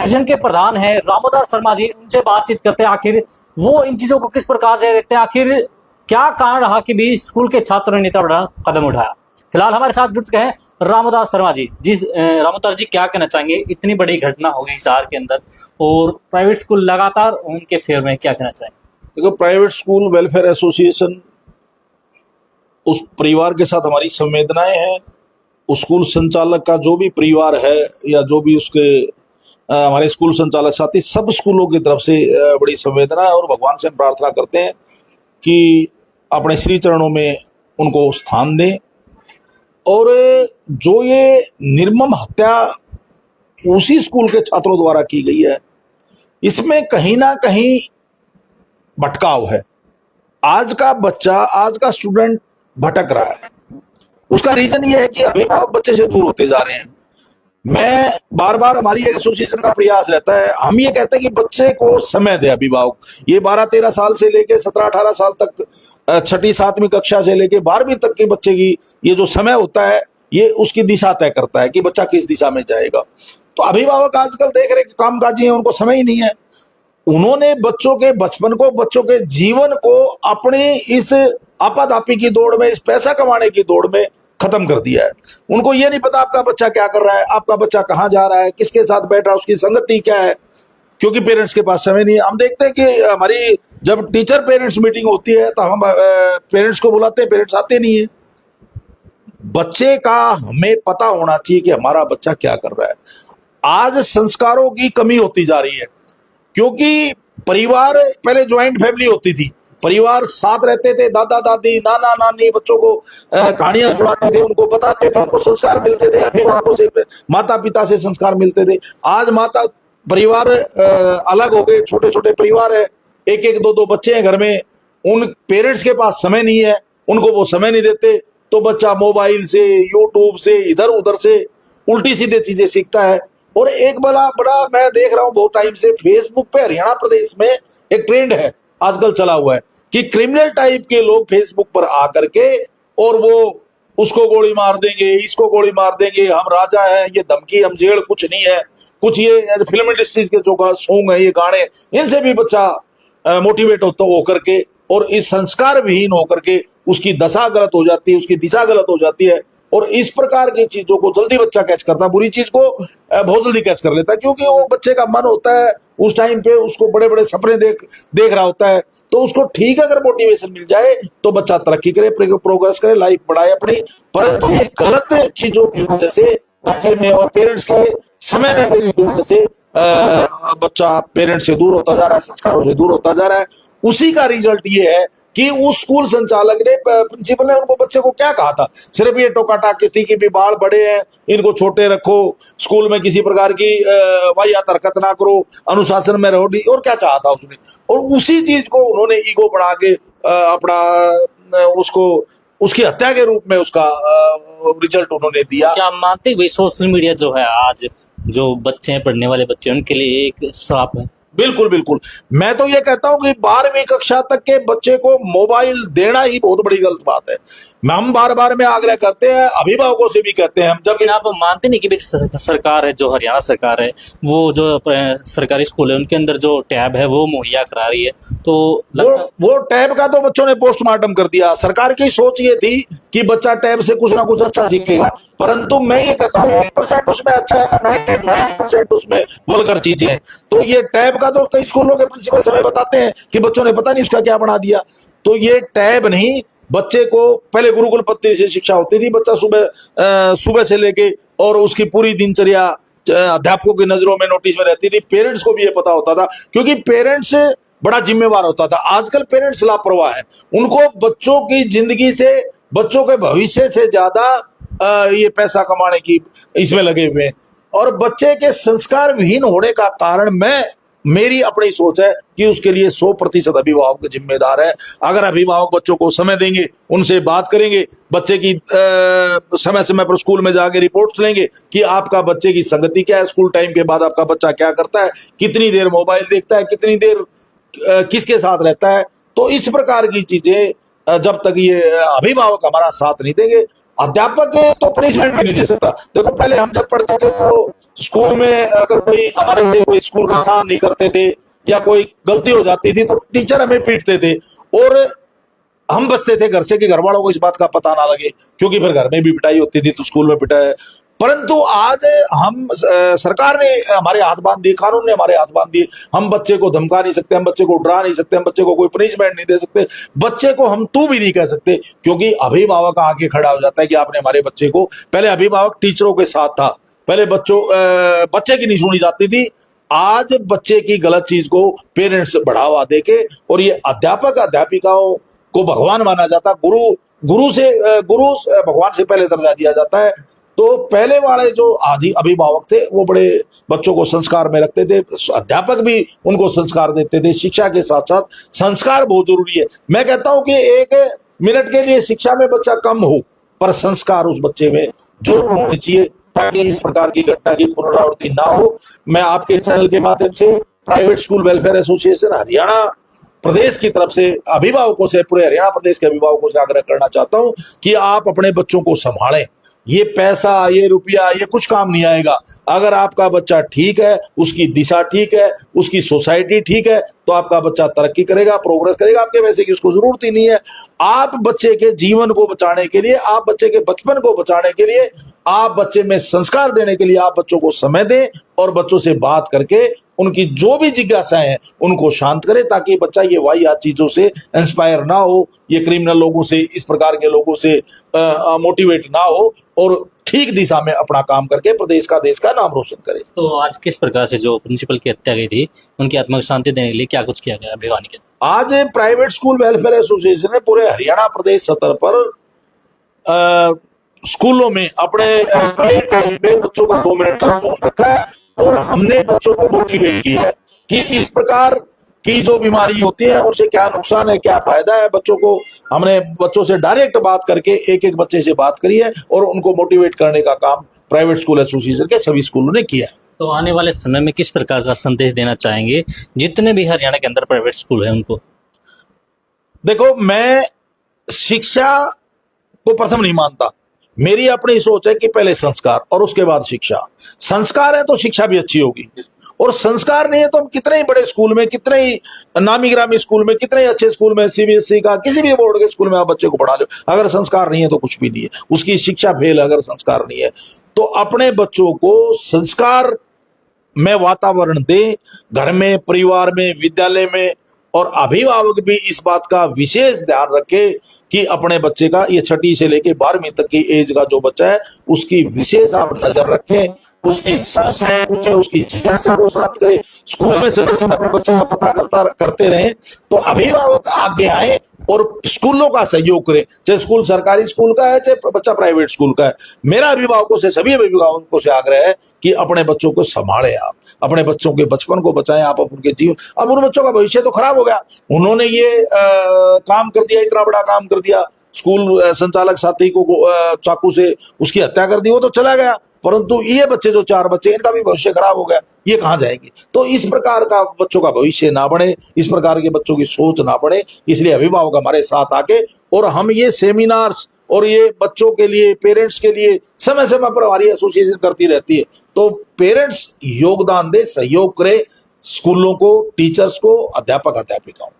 Association के प्रधान है रामोदास शर्मा जी, उनसे बातचीत करते हैं आखिर वो इन चीजों को किस प्रकार से देखते हैं, आखिर क्या कारण रहा कि भी स्कूल के छात्रों ने इतना बड़ा कदम उठाया। फिलहाल हमारे साथ जुड़ चुके हैं रामोदास शर्मा जी। रामोदास जी क्या कहना चाहेंगे, इतनी बड़ी घटना हो गई शहर के अंदर और प्राइवेट स्कूल लगातार उनके फेवर में, क्या कहना चाहेंगे? देखो, प्राइवेट स्कूल वेलफेयर एसोसिएशन उस परिवार के साथ हमारी संवेदनाएं हैं। उस स्कूल संचालक का जो भी परिवार है या जो भी उसके हमारे स्कूल संचालक साथी, सब स्कूलों की तरफ से बड़ी संवेदना है और भगवान से हम प्रार्थना करते हैं कि अपने श्री चरणों में उनको स्थान दें। और जो ये निर्मम हत्या उसी स्कूल के छात्रों द्वारा की गई है, इसमें कहीं ना कहीं भटकाव है। आज का बच्चा, आज का स्टूडेंट भटक रहा है। उसका रीजन ये है कि अभिभावक बच्चे से दूर होते जा रहे हैं। मैं बार बार, हमारी एसोसिएशन का प्रयास रहता है, हम ये कहते हैं कि बच्चे को समय दे अभिभावक। ये 12-13 साल से लेके 17-18 साल तक, 6ठी-7वीं कक्षा से लेके 12वीं तक के बच्चे की ये जो समय होता है, ये उसकी दिशा तय करता है कि बच्चा किस दिशा में जाएगा। तो अभिभावक आजकल देख रहे कि कामकाजी हैं, उनको समय ही नहीं है। उन्होंने बच्चों के बचपन को, बच्चों के जीवन को अपनी इस आपाधापी की दौड़ में, इस पैसा कमाने की दौड़ में खत्म कर दिया है। उनको ये नहीं पता आपका बच्चा क्या कर रहा है, आपका बच्चा कहाँ जा रहा है, किसके साथ बैठ रहा है, उसकी संगति क्या है, क्योंकि पेरेंट्स के पास समय नहीं है। हम देखते हैं कि हमारी जब टीचर पेरेंट्स मीटिंग होती है तो हम पेरेंट्स को बुलाते हैं, पेरेंट्स आते नहीं है। बच्चे का हमें पता होना चाहिए कि हमारा बच्चा क्या कर रहा है। आज संस्कारों की कमी होती जा रही है, क्योंकि परिवार, पहले ज्वाइंट फैमिली होती थी, परिवार साथ रहते थे, दादा दादी, नाना नानी बच्चों को कहानियां सुनाते थे, उनको बताते थे, उनको संस्कार मिलते थे, अभिभावकों से, माता पिता से संस्कार मिलते थे। आज माता परिवार अलग हो गए, छोटे छोटे परिवार है, एक एक दो दो बच्चे हैं घर में। उन पेरेंट्स के पास समय नहीं है, उनको वो समय नहीं देते, तो बच्चा मोबाइल से, यूट्यूब से, इधर उधर से उल्टी सीधे चीजें सीखता है। और एक बड़ा मैं देख रहा हूं बहुत टाइम से, फेसबुक पे हरियाणा प्रदेश में एक ट्रेंड है आजकल चला हुआ है कि क्रिमिनल टाइप के लोग फेसबुक पर आकर के और वो उसको गोली मार देंगे, इसको गोली मार देंगे, हम राजा हैं, ये धमकी, हम जेल, कुछ नहीं है। कुछ ये फिल्म इंडस्ट्रीज के जो सॉन्ग है, ये गाने, इनसे भी बच्चा मोटिवेट होकर के और इस संस्कार विहीन होकर के उसकी दशा गलत हो जाती है, उसकी दिशा गलत हो जाती है। और इस प्रकार की चीजों को जल्दी बच्चा कैच करता है, बुरी चीज को बहुत जल्दी कैच कर लेता है, क्योंकि वो बच्चे का मन होता है उस टाइम पे, उसको बड़े बड़े सपने देख रहा होता है। तो उसको ठीक अगर मोटिवेशन मिल जाए तो बच्चा तरक्की करे, प्रोग्रेस करे, लाइफ बढ़ाए अपनी। परंतु ये गलत चीजों की वजह से बच्चे में और पेरेंट्स के समय रहने की वजह से बच्चा पेरेंट्स से दूर होता जा रहा है, संस्कारों से दूर होता जा रहा है। उसी का रिजल्ट ये है कि उस स्कूल संचालक ने, प्रिंसिपल ने उनको, बच्चे को क्या कहा था, सिर्फ ये टोका टाकी थी कि भी बाल बड़े हैं, इनको छोटे रखो, स्कूल में किसी प्रकार की वाहियात हरकत ना करो, अनुशासन में रहो, और क्या चाहा था उसने। और उसी चीज को उन्होंने ईगो बढ़ा के अपना उसको उसकी हत्या के रूप में उसका रिजल्ट उन्होंने दिया। क्या आप मानते हैं सोशल मीडिया जो है आज जो बच्चे हैं, पढ़ने वाले बच्चे, उनके लिए एक श्राप है? बिल्कुल बिल्कुल। मैं तो ये कहता हूं कि 12वीं कक्षा तक के बच्चे को मोबाइल देना ही बहुत बड़ी गलत बात है। हम बार बार में आग्रह करते हैं, अभिभावकों से भी कहते हैं। हम जब आप मानते नहीं कि सरकार है, जो हरियाणा सरकार है, वो जो सरकारी स्कूल है उनके अंदर जो टैब है वो मुहैया करा रही है, तो वो टैब का तो बच्चों ने पोस्टमार्टम कर दिया। सरकार की सोच ये थी कि बच्चा टैब से कुछ ना कुछ अच्छा सीखेगा, परंतु मैं ये कहता हूँ 1% उसमें अच्छा है, 99% उसमें वल्गर चीजें हैं। तो ये टैब का तो कई स्कूलों के प्रिंसिपल हमें बताते हैं कि बच्चों ने पता नहीं उसका क्या बना दिया। तो ये टैब नहीं, बच्चे को पहले गुरुकुल पद्धति से शिक्षा होती थी, बच्चा सुबह से लेके और उसकी पूरी दिनचर्या अध्यापकों की नजरों में, नोटिस में रहती थी। पेरेंट्स को भी ये पता होता था, क्योंकि पेरेंट्स बड़ा जिम्मेवार होता था। आजकल पेरेंट्स लापरवाह है, उनको बच्चों की जिंदगी से, बच्चों के भविष्य से ज्यादा ये पैसा कमाने की इसमें लगे हुए हैं। और बच्चे के संस्कार विहीन होने का कारण, मेरी अपनी सोच है कि उसके लिए 100% अभिभावक जिम्मेदार है। अगर अभिभावक बच्चों को समय देंगे, उनसे बात करेंगे, बच्चे की समय समय पर स्कूल में जाके रिपोर्ट्स लेंगे कि आपका बच्चे की संगति क्या है, स्कूल टाइम के बाद आपका बच्चा क्या करता है, कितनी देर मोबाइल देखता है, कितनी देर किसके साथ रहता है। तो इस प्रकार की चीजें जब तक ये अभिभावक हमारा साथ नहीं देंगे, अध्यापक तो पनिशमेंट भी नहीं दे सकता। देखो पहले हम जब पढ़ते थे तो स्कूल में अगर कोई हमारे से कोई स्कूल का काम नहीं करते थे या कोई गलती हो जाती थी तो टीचर हमें पीटते थे और हम बचते थे घर से कि घर वालों को इस बात का पता ना लगे, क्योंकि फिर घर में भी पिटाई होती थी तो स्कूल में पिटाई। परंतु आज हम सरकार ने हमारे हाथ बांध दिए, कानून ने हमारे हाथ बांध दिए। हम बच्चे को धमका नहीं सकते, हम बच्चे को डरा नहीं सकते, हम बच्चे को कोई पनिशमेंट नहीं दे सकते, बच्चे को हम तू भी नहीं कह सकते, क्योंकि अभिभावक आके खड़ा हो जाता है कि आपने हमारे बच्चे को। पहले अभिभावक टीचरों के साथ था, पहले बच्चे की नहीं सुनी जाती थी। आज बच्चे की गलत चीज को पेरेंट्स बढ़ावा देके, और ये अध्यापक अध्यापिकाओं को भगवान माना जाता, गुरु भगवान से पहले दर्जा दिया जाता है। तो पहले वाले जो आदि अभिभावक थे वो बड़े बच्चों को संस्कार में रखते थे, अध्यापक भी उनको संस्कार देते थे। शिक्षा के साथ साथ संस्कार बहुत जरूरी है। मैं कहता हूं कि 1 मिनट के लिए शिक्षा में बच्चा कम हो, पर संस्कार उस बच्चे में जरूर होने चाहिए, ताकि इस प्रकार की घटना की पुनरावृत्ति ना हो। मैं आपके चैनल के माध्यम से private school welfare association Haryana प्रदेश की तरफ से अभिभावकों से, पूरे हरियाणा प्रदेश के अभिभावकों से आग्रह करना चाहता हूं कि आप अपने बच्चों को संभालें। ये पैसा, ये रुपया, ये कुछ काम नहीं आएगा। अगर आपका बच्चा ठीक है, उसकी दिशा ठीक है, उसकी सोसाइटी ठीक है, तो आपका बच्चा तरक्की करेगा, प्रोग्रेस करेगा। आपके पैसे की उसको जरूरत ही नहीं है। आप बच्चे के जीवन को बचाने के लिए, आप बच्चे के बचपन को बचाने के लिए, आप बच्चे में संस्कार देने के लिए आप बच्चों को समय दें और बच्चों से बात करके उनकी जो भी जिज्ञासाएं हैं उनको शांत करें, ताकि बच्चा ये वाहियात चीजों से इंस्पायर ना हो, ये क्रिमिनल लोगों से, इस प्रकार के लोगों से मोटिवेट ना हो, और ठीक दिशा में अपना काम करके प्रदेश का, देश का नाम रोशन करे। तो आज किस प्रकार से जो प्रिंसिपल की हत्या गई थी, उनकी आत्मा को शांति देने के लिए क्या कुछ किया गया भिवानी के? आज प्राइवेट स्कूल वेलफेयर एसोसिएशन ने पूरे हरियाणा प्रदेश सतर पर स्कूलों में अपने बच्चों का 2 मिनट का मौन रखा है, और हमने बच्चों को मोटिवेट किया है कि इस प्रकार की जो बीमारी होती है उनसे क्या नुकसान है, क्या फायदा है। बच्चों को हमने बच्चों से डायरेक्ट बात करके एक बच्चे से बात करी है, और उनको मोटिवेट करने का काम प्राइवेट स्कूल एसोसिएशन के सभी स्कूलों ने किया है। तो आने वाले समय में किस प्रकार का संदेश देना चाहेंगे जितने भी हरियाणा के अंदर प्राइवेट स्कूल है उनको? देखो, मैं शिक्षा को प्रथम नहीं मानता। मेरी अपनी सोच है कि पहले संस्कार और उसके बाद शिक्षा। संस्कार है तो शिक्षा भी अच्छी होगी, और संस्कार नहीं है तो हम कितने ही बड़े स्कूल में, कितने ही नामी ग्रामी स्कूल में, कितने ही अच्छे स्कूल में, सीबीएसई का किसी भी बोर्ड के स्कूल में आप बच्चे को पढ़ा लो, अगर संस्कार नहीं है तो कुछ भी नहीं है, उसकी शिक्षा फेल। अगर संस्कार नहीं है तो अपने बच्चों को संस्कार में वातावरण दें, घर में, परिवार में, विद्यालय में, और अभिभावक भी इस बात का विशेष ध्यान रखे कि अपने बच्चे का, ये 6ठी से लेके 12वीं तक की एज का जो बच्चा है उसकी विशेष आप नजर रखें, उसकी उसकी जिज्ञासा को साथ करें, स्कूल में सदस्य अपने बच्चों का पता करते रहें, तो अभिभावक आगे आए और स्कूलों का सहयोग करें, चाहे स्कूल सरकारी स्कूल का है, चाहे बच्चा प्राइवेट स्कूल का है। मेरा अभिभावकों से, सभी अभिभावकों से आग्रह है कि अपने बच्चों को संभालें, आप अपने बच्चों के बचपन को बचाएं, आप उनके जीवन। अब उन बच्चों का भविष्य तो खराब हो गया, उन्होंने ये काम कर दिया, इतना बड़ा काम कर दिया, स्कूल संचालक साथी को चाकू से उसकी हत्या कर दी, वो तो चला गया, परंतु ये बच्चे, जो 4 बच्चे, इनका भी भविष्य खराब हो गया, ये कहां जाएंगे? तो इस प्रकार का बच्चों का भविष्य ना बढ़े, इस प्रकार के बच्चों की सोच ना बढ़े, इसलिए अभिभावक हमारे साथ आके, और हम ये सेमिनार्स और ये बच्चों के लिए, पेरेंट्स के लिए समय समय पर हमारी एसोसिएशन करती रहती है। तो पेरेंट्स योगदान दे, सहयोग करे, स्कूलों को, टीचर्स को, अध्यापक अध्यापिकाओं।